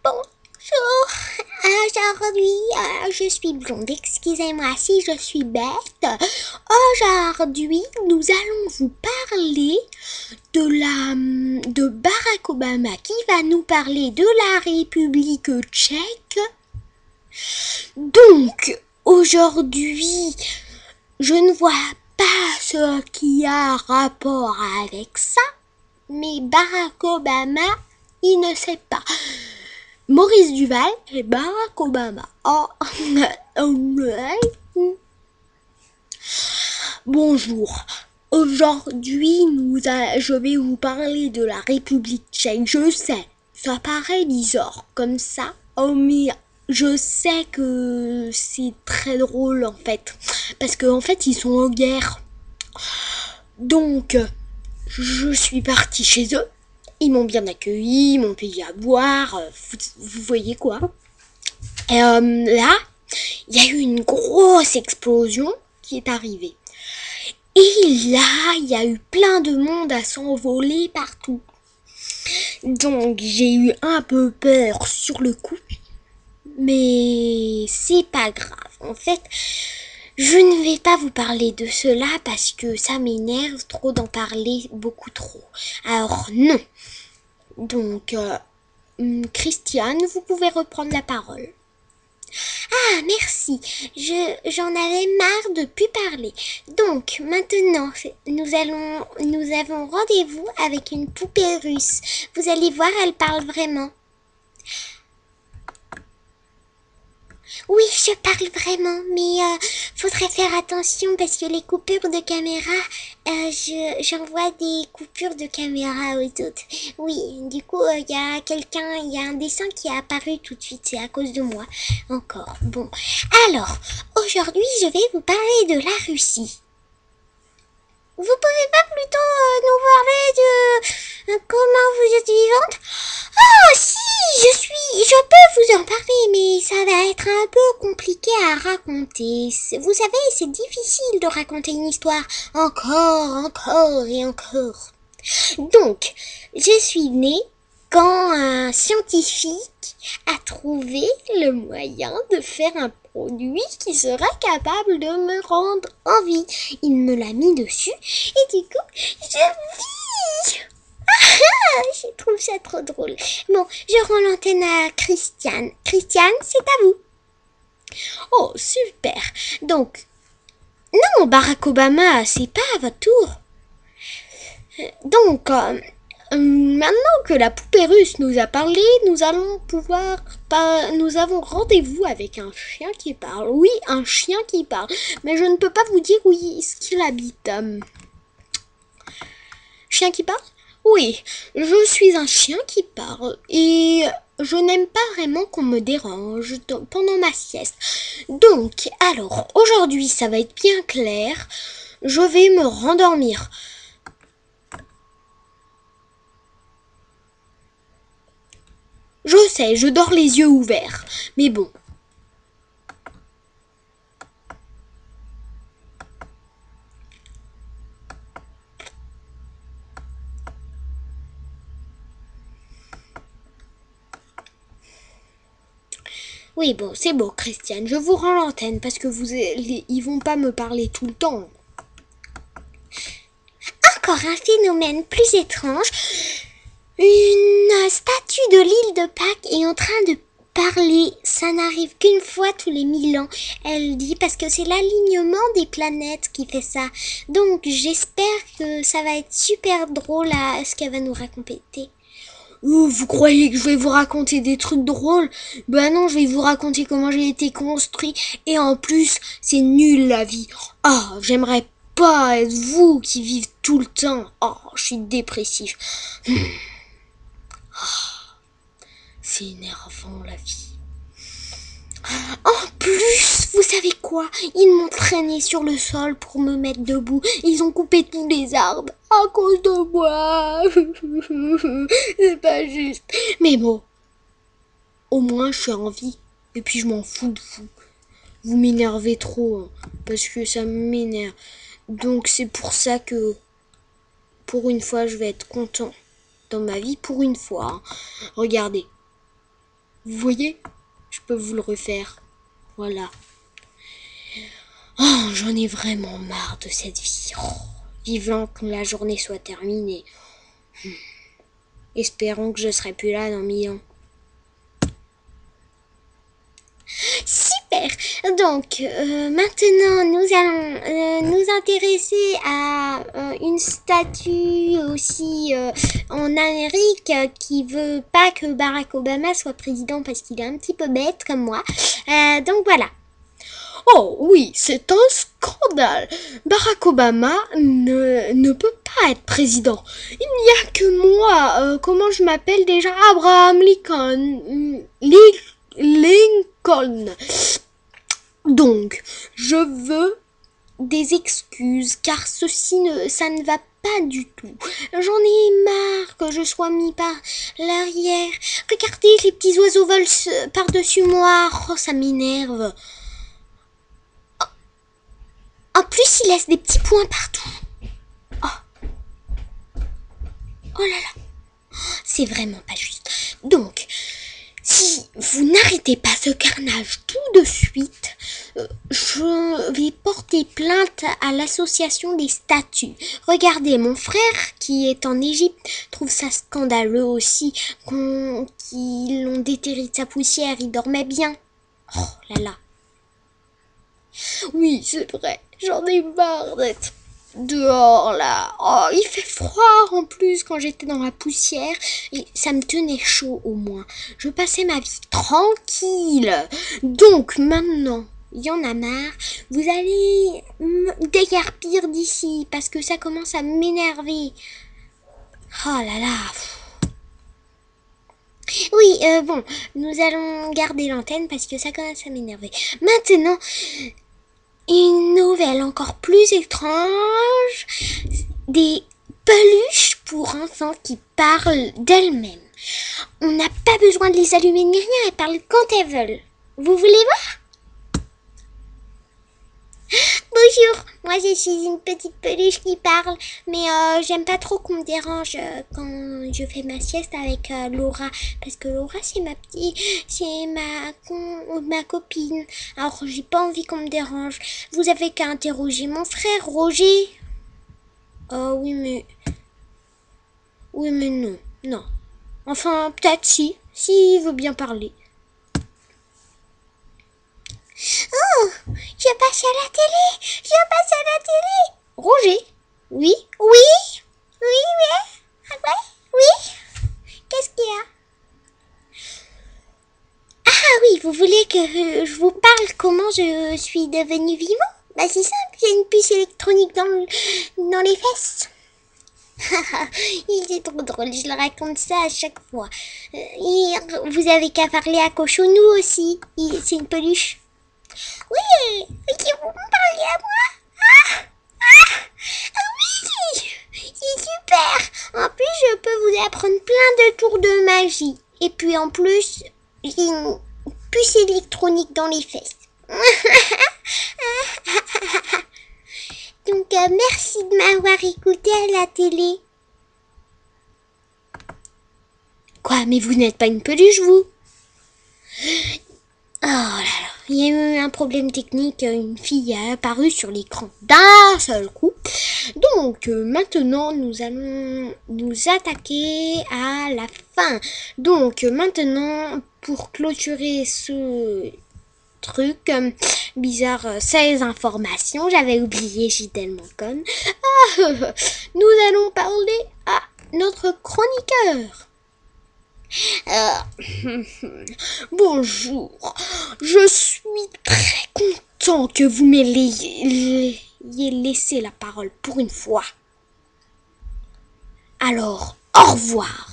Bonjour, aujourd'hui je suis blonde, excusez-moi si je suis bête. Aujourd'hui nous allons vous parler de Barack Obama qui va nous parler de la République tchèque. Donc aujourd'hui je ne vois pas ce qui a rapport avec ça, mais Barack Obama il ne sait pas. Maurice Duval et Barack Obama. Bonjour. Aujourd'hui, je vais vous parler de la République tchèque. Je sais, ça paraît bizarre comme ça, mais je sais que c'est très drôle en fait. Parce qu'en fait, ils sont en guerre. Donc, je suis partie chez eux. Ils m'ont bien accueilli, ils m'ont payé à boire, vous voyez quoi. Et là, il y a eu une grosse explosion qui est arrivée. Et là, il y a eu plein de monde à s'envoler partout. Donc, j'ai eu un peu peur sur le coup. Mais c'est pas grave. En fait, je ne vais pas vous parler de cela parce que ça m'énerve trop d'en parler beaucoup trop. Alors non. Donc, Christiane, vous pouvez reprendre la parole. Ah, merci. J'en avais marre de plus parler. Donc, maintenant, nous avons rendez-vous avec une poupée russe. Vous allez voir, elle parle vraiment. Oui, je parle vraiment, mais faudrait faire attention parce que les coupures de caméra, j'envoie des coupures de caméra aux autres. Oui, du coup, il y a un dessin qui est apparu tout de suite, c'est à cause de moi. Encore. Bon, alors, aujourd'hui, je vais vous parler de la Russie. Vous pouvez pas plutôt nous parler de comment vous êtes vivante? Ah si, je peux vous en parler, mais ça va être un peu compliqué à raconter. Vous savez, c'est difficile de raconter une histoire encore et encore. Donc, je suis née quand un scientifique a trouvé le moyen de faire un produit qui serait capable de me rendre en vie. Il me l'a mis dessus et du coup, je vis. Je trouve ça trop drôle. Bon, je rends l'antenne à Christiane. Christiane, c'est à vous. Oh, super. Donc, non, Barack Obama, c'est pas à votre tour. Donc, maintenant que la poupée russe nous a parlé, nous avons rendez-vous avec un chien qui parle. Oui, un chien qui parle. Mais je ne peux pas vous dire où est-ce qu'il habite. Chien qui parle? Oui, je suis un chien qui parle et je n'aime pas vraiment qu'on me dérange pendant ma sieste. Donc, alors, aujourd'hui, ça va être bien clair. Je vais me rendormir. Je sais, je dors les yeux ouverts. Mais bon. Oui, bon, c'est bon, Christiane. Je vous rends l'antenne parce que ils vont pas me parler tout le temps. Encore un phénomène plus étrange. Une statue de l'île de Pâques est en train de parler. Ça n'arrive qu'une fois tous les 1000 ans. Elle dit parce que c'est l'alignement des planètes qui fait ça. Donc j'espère que ça va être super drôle à ce qu'elle va nous raconter. Vous croyez que je vais vous raconter des trucs drôles? Ben non, je vais vous raconter comment j'ai été construit. Et en plus, c'est nul la vie. Ah, j'aimerais pas être vous qui vivez tout le temps. Oh, je suis dépressif. C'est énervant la vie. En plus, vous savez quoi? Ils m'ont traîné sur le sol pour me mettre debout. Ils ont coupé tous les arbres à cause de moi. C'est pas juste. Mais bon, au moins je suis en vie. Et puis je m'en fous de vous. Vous m'énervez trop, hein, parce que ça m'énerve. Donc c'est pour ça que, pour une fois, je vais être content dans ma vie. Pour une fois, hein. Regardez. Vous voyez? Je peux vous le refaire. Voilà. Oh, j'en ai vraiment marre de cette vie. Oh, vivant que la journée soit terminée. Espérons que je serai plus là dans 1000 ans. Super. Donc, maintenant, nous allons nous intéresser à une statue aussi en Amérique qui veut pas que Barack Obama soit président parce qu'il est un petit peu bête comme moi. Donc voilà. Oh oui, c'est un scandale. Barack Obama ne peut pas être président. Il n'y a que moi. Comment je m'appelle déjà? Abraham Lincoln. Lincoln. Donc, je veux des excuses car ça ne va pas du tout. J'en ai marre que je sois mis par l'arrière. Regardez, les petits oiseaux volent par-dessus moi. Oh, ça m'énerve. En plus, il laisse des petits points partout. Oh, oh là là. C'est vraiment pas juste. Donc, si vous n'arrêtez pas ce carnage tout de suite, je vais porter plainte à l'association des statues. Regardez, mon frère qui est en Égypte trouve ça scandaleux aussi qu'ils l'ont déterré de sa poussière. Il dormait bien. Oh là là. Oui, c'est vrai. J'en ai marre d'être dehors là. Oh, il fait froid en plus quand j'étais dans la poussière. Et ça me tenait chaud au moins. Je passais ma vie tranquille. Donc maintenant, il y en a marre. Vous allez me déguerpir d'ici parce que ça commence à m'énerver. Oh là là. Oui, bon, nous allons garder l'antenne parce que ça commence à m'énerver. Maintenant, une nouvelle encore plus étrange. Des peluches pour enfants qui parlent d'elles-mêmes. On n'a pas besoin de les allumer ni rien, elles parlent quand elles veulent. Vous voulez voir? Bonjour, moi je suis une petite peluche qui parle, mais j'aime pas trop qu'on me dérange quand je fais ma sieste avec Laura, parce que Laura c'est ma copine, alors j'ai pas envie qu'on me dérange. Vous avez qu'à interroger mon frère Roger. Oh oui mais non. Enfin peut-être si il veut bien parler. Oh, je passe à la télé. Roger? Oui? Oui, ah ouais, oui. Qu'est-ce qu'il y a? Ah oui, vous voulez que je vous parle comment je suis devenue vivant? Bah c'est simple, j'ai une puce électronique dans les fesses. Il est trop drôle, je le raconte ça à chaque fois. Vous avez qu'à parler à Cochonou aussi, c'est une peluche. Oui, vous me parlez à moi? Oui, c'est super. En plus, je peux vous apprendre plein de tours de magie. Et puis en plus, j'ai une puce électronique dans les fesses. Donc, merci de m'avoir écouté à la télé. Quoi, mais vous n'êtes pas une peluche, vous? Oh là là, il y a eu un problème technique, une fille a apparu sur l'écran d'un seul coup. Donc maintenant nous allons nous attaquer à la fin. Donc maintenant pour clôturer ce truc bizarre, ces informations, j'avais oublié, j'ai tellement conne. Nous allons parler à notre chroniqueur. Bonjour, je suis très content que vous m'ayez laissé la parole pour une fois. Alors, au revoir.